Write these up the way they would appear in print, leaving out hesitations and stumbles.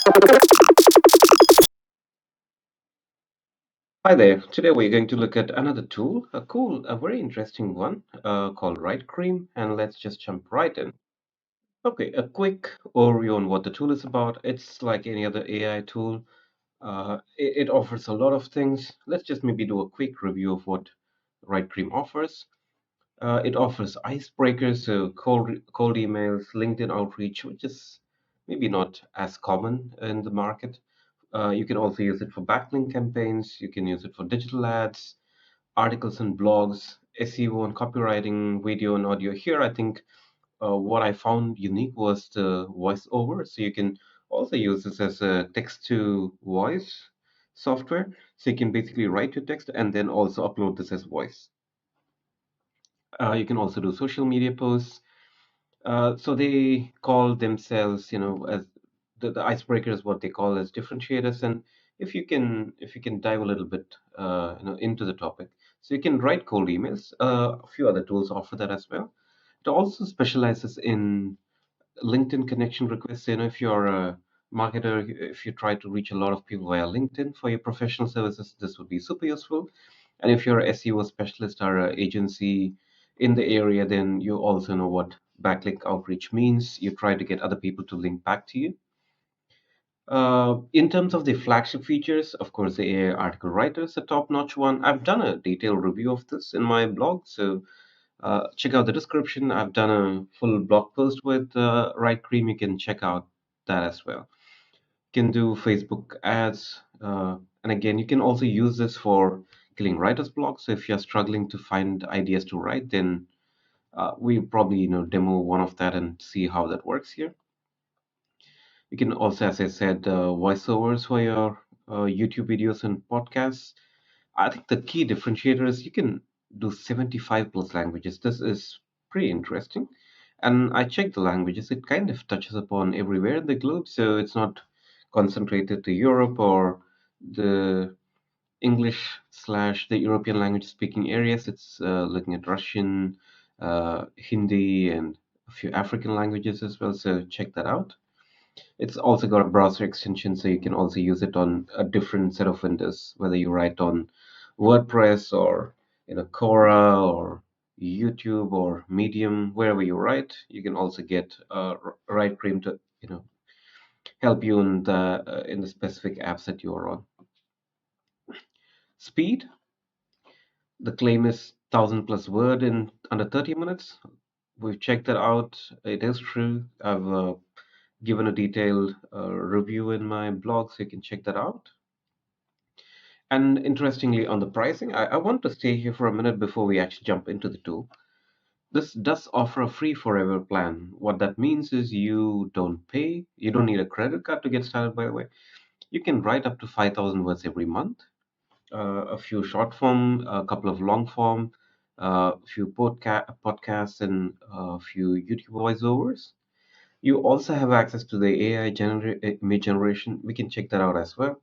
Hi there. Today we're going to look at another tool, a very interesting one called Writecream, and let's just jump right in. Okay, a quick overview on what the tool is about. It's like any other AI tool. It offers a lot of things. Let's just maybe do a quick review of what Writecream offers. It offers icebreakers, so cold emails, LinkedIn outreach, which is maybe not as common in the market. You can also use it for backlink campaigns. You can use it for digital ads, articles and blogs, SEO and copywriting, video and audio. Here, I think what I found unique was the voiceover. So you can also use this as a text to voice software. So you can basically write your text and then also upload this as voice. You can also do social media posts. So they call themselves, as the icebreaker is what they call as differentiators. And if you can dive a little bit, into the topic, so you can write cold emails. A few other tools offer that as well. It also specializes in LinkedIn connection requests. If you're a marketer, if you try to reach a lot of people via LinkedIn for your professional services, this would be super useful. And if you're a SEO specialist or an agency in the area, then you also know what backlink outreach means. You try to get other people to link back to you. In terms of the flagship features, of course, the AI article writer is a top-notch one. I've done a detailed review of this in my blog, so check out the description. I've done a full blog post with Right Cream. You can check out that as well. You can do Facebook ads, and again, you can also use this for killing writer's block. So if you're struggling to find ideas to write, then we probably demo one of that and see how that works here. You can also, as I said, voiceovers for your YouTube videos and podcasts. I think the key differentiator is you can do 75 plus languages. This is pretty interesting. And I checked the languages, it kind of touches upon everywhere in the globe. So it's not concentrated to Europe or the English slash the European language speaking areas. It's looking at Russian, Hindi, and a few African languages as well. So check that out. It's also got a browser extension, so you can also use it on a different set of windows, whether you write on WordPress or Quora or YouTube or Medium, wherever you write. You can also get Write Cream to help you in the specific apps that you are on. Speed, the claim is 1,000 plus word in under 30 minutes. We've checked that out. It is true. I've given a detailed review in my blog, so you can check that out. And interestingly, on the pricing, I want to stay here for a minute before we actually jump into the tool. This does offer a free forever plan. What that means is you don't pay, you don't need a credit card to get started, by the way. You can write up to 5,000 words every month, a few short form, a couple of long form, a few podcasts, and a few YouTube voiceovers. You also have access to the image generation. We can check that out as well.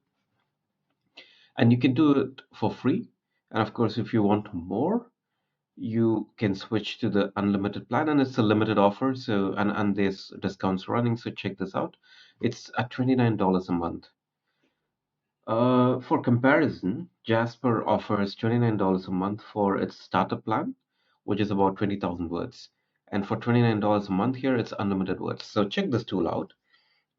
And you can do it for free. And of course, if you want more, you can switch to the unlimited plan, and it's a limited offer. So, and there's discounts running. So check this out. It's at $29 a month. For comparison, Jasper offers $29 a month for its starter plan, which is about 20,000 words. And for $29 a month here, it's unlimited words. So check this tool out.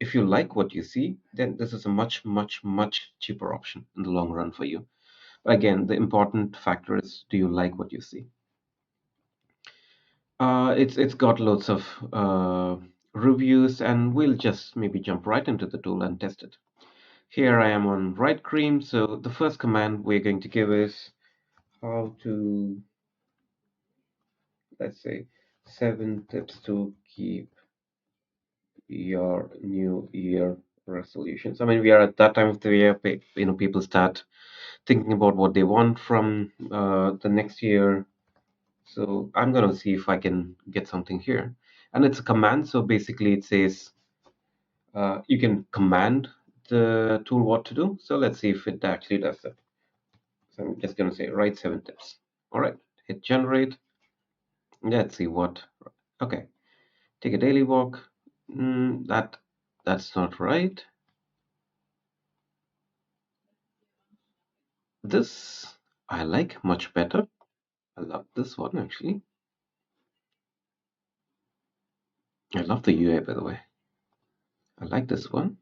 If you like what you see, then this is a much, much, much cheaper option in the long run for you. Again, the important factor is, do you like what you see? It's got loads of reviews, and we'll just maybe jump right into the tool and test it. Here I am on Writecream. So the first command we're going to give is how to, let's say, 7 tips to keep your new year resolutions. I mean, we are at that time of the year, people start thinking about what they want from the next year. So I'm going to see if I can get something here. And it's a command. So basically it says you can command the tool what to do. So let's see if it actually does that. So I'm just going to say write 7 tips. All right, hit generate. Let's see what. Okay, take a daily walk. That's not right. This I like much better. I love this one actually. I love the UI by the way. I like this one.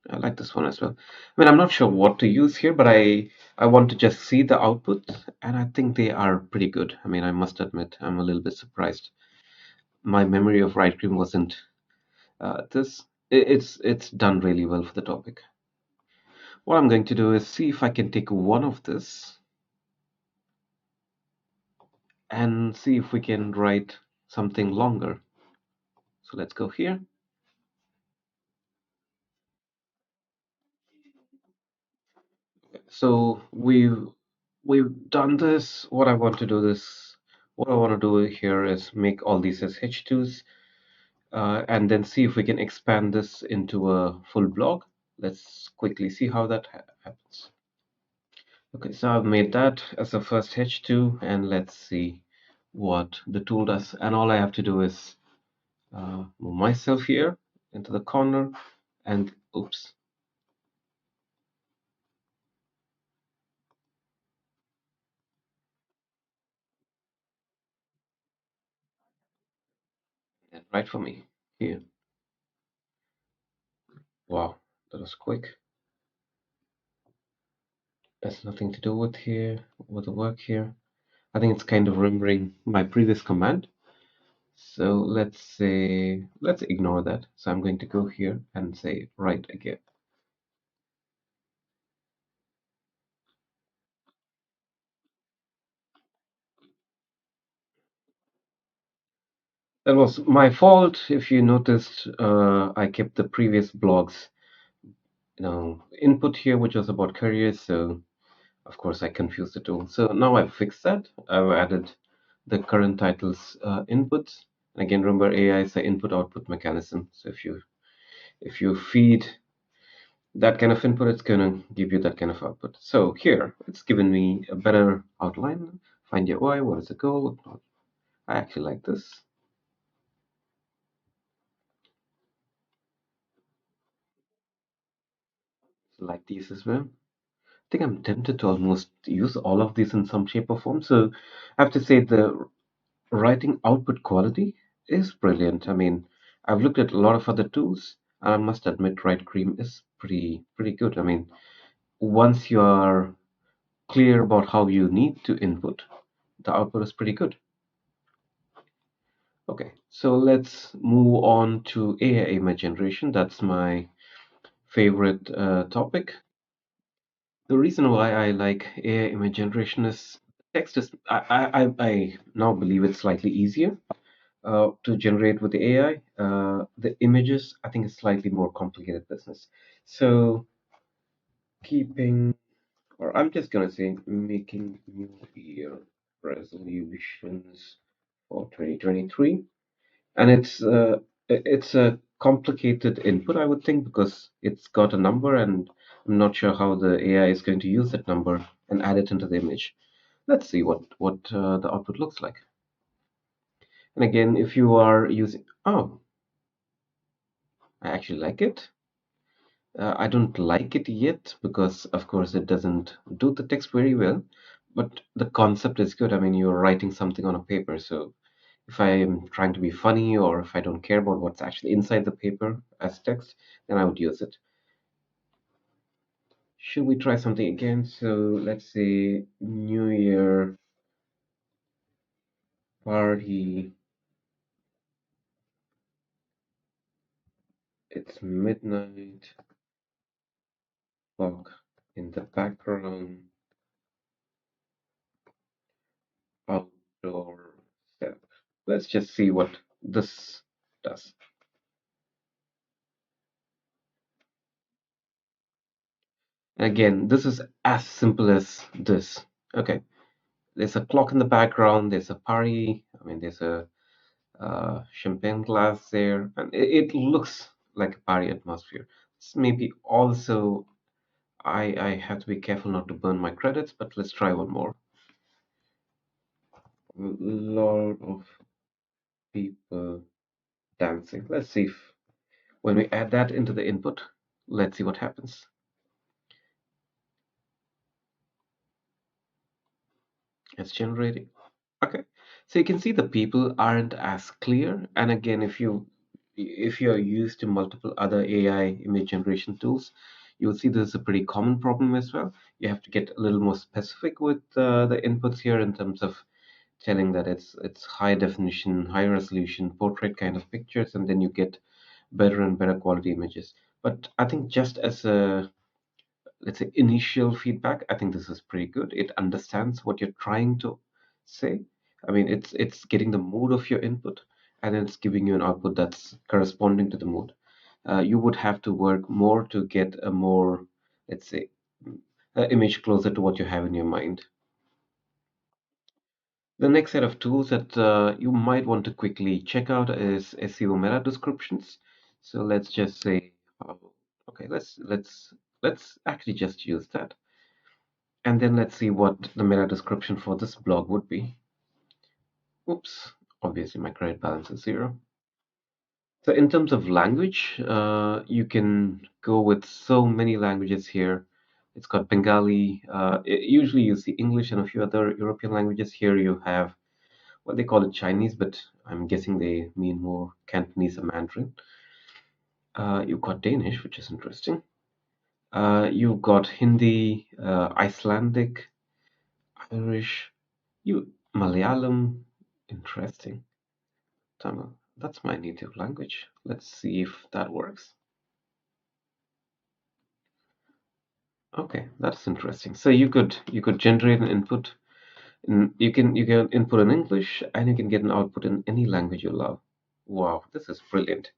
I like this one as well. I mean, I'm not sure what to use here, but I want to just see the output, and I think they are pretty good. I mean, I must admit, I'm a little bit surprised. My memory of Writecream wasn't this. It's done really well for the topic. What I'm going to do is see if I can take one of this and see if we can write something longer. So let's go here. So we've done this. What I want to do here is make all these as H2s and then see if we can expand this into a full blog. Let's quickly see how that happens. Okay, so I've made that as a first H2 and let's see what the tool does. And all I have to do is move myself here into the corner and oops, and right for me here. Wow, that was quick. That's nothing to do with here, with the work here. I think it's kind of remembering my previous command. So let's ignore that. So I'm going to go here and say write again. That was my fault. If you noticed, I kept the previous blog's input here, which was about careers. So of course I confused the tool. So now I've fixed that. I've added the current titles inputs. And again, remember AI is the input output mechanism. So if you feed that kind of input, it's going to give you that kind of output. So here, it's given me a better outline. Find your why, what is the goal? I actually like this. Like these as well. I think I'm tempted to almost use all of these in some shape or form. So I have to say the writing output quality is brilliant. I mean, I've looked at a lot of other tools, and I must admit, Writecream is pretty good. I mean, once you are clear about how you need to input, the output is pretty good. Okay, so let's move on to AI image generation. That's my favorite topic. The reason why I like AI image generation is text is I now believe it's slightly easier to generate with the AI. The images I think is slightly more complicated business. So keeping, or I'm just gonna say making New Year resolutions for 2023. And it's a complicated input, I would think, because it's got a number, and I'm not sure how the AI is going to use that number and add it into the image. Let's see what the output looks like. And again, if you are using, oh, I actually like it. I don't like it yet because, of course, it doesn't do the text very well, but the concept is good. I mean, you're writing something on a paper, so if I'm trying to be funny or if I don't care about what's actually inside the paper as text, then I would use it. Should we try something again? So let's say New Year party. It's midnight. Clock in the background. Outdoor step. Let's just see what this does. Again, this is as simple as this. Okay, there's a clock in the background. There's a party. I mean, there's a champagne glass there, and it looks like a party atmosphere. It's maybe also I have to be careful not to burn my credits, but let's try one more. A lot of people dancing. Let's see if when we add that into the input, let's see what happens. It's generating. Okay. So you can see the people aren't as clear. And again, if you're used to multiple other AI image generation tools, you'll see this is a pretty common problem as well. You have to get a little more specific with the inputs here in terms of telling that it's high definition, high resolution, portrait kind of pictures, and then you get better and better quality images. But I think just as a, let's say, initial feedback, I think this is pretty good. It understands what you're trying to say. I mean, it's getting the mood of your input, and then it's giving you an output that's corresponding to the mood. You would have to work more to get a more, let's say, image closer to what you have in your mind. The next set of tools that you might want to quickly check out is SEO meta descriptions. So let's just say, okay, let's actually just use that. And then let's see what the meta description for this blog would be. Oops, obviously my credit balance is zero. So in terms of language, you can go with so many languages here. It's got Bengali. Usually you see English and a few other European languages. Here you have what they call it Chinese, but I'm guessing they mean more Cantonese or Mandarin. You've got Danish, which is interesting. You've got Hindi, Icelandic, Irish, you Malayalam, interesting. Tamil. That's my native language. Let's see if that works. Okay, that's interesting. So you could generate an input in you can input in English and you can get an output in any language you love. Wow, this is brilliant.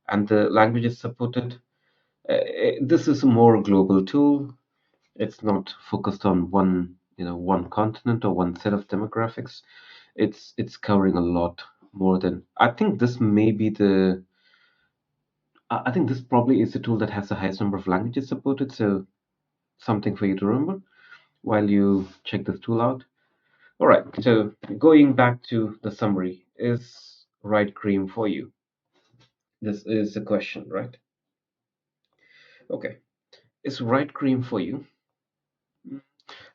And the languages supported. This is a more global tool. It's not focused on one continent or one set of demographics. It's covering a lot more than I think this may be the I think this probably is the tool that has the highest number of languages supported, so something for you to remember while you check this tool out. All right, so going back to the summary, is Right Cream for you? This is the question, right? Okay, is Right Cream for you?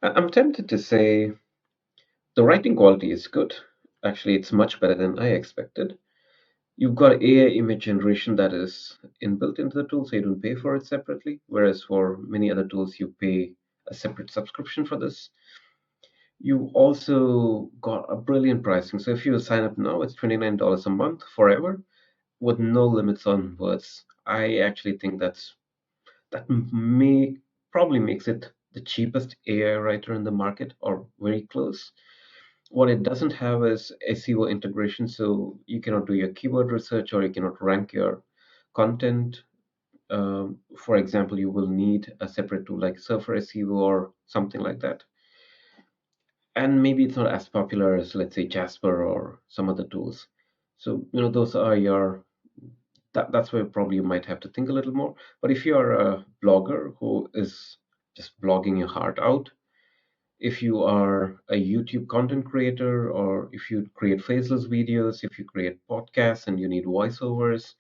I'm tempted to say the writing quality is good. Actually, it's much better than I expected. You've got AI image generation that is inbuilt into the tool, so you don't pay for it separately. Whereas for many other tools, you pay a separate subscription for this. You also got a brilliant pricing. So if you sign up now, it's $29 a month forever with no limits on words. I actually think that may probably makes it the cheapest AI writer in the market or very close. What it doesn't have is SEO integration, so you cannot do your keyword research or you cannot rank your content. For example, you will need a separate tool like Surfer SEO or something like that. And maybe it's not as popular as, let's say, Jasper or some other tools. So, those are that's where probably you might have to think a little more. But if you are a blogger who is just blogging your heart out, if you are a YouTube content creator, or if you create faceless videos, if you create podcasts and you need voiceovers,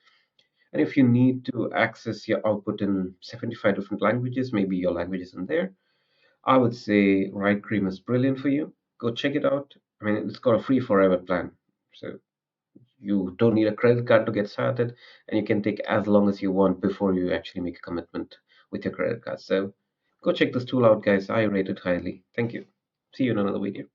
and if you need to access your output in 75 different languages, maybe your language isn't there, I would say Write Cream is brilliant for you. Go check it out. I mean, it's got a free forever plan. So you don't need a credit card to get started, and you can take as long as you want before you actually make a commitment with your credit card. So go check this tool out, guys. I rate it highly. Thank you. See you in another video.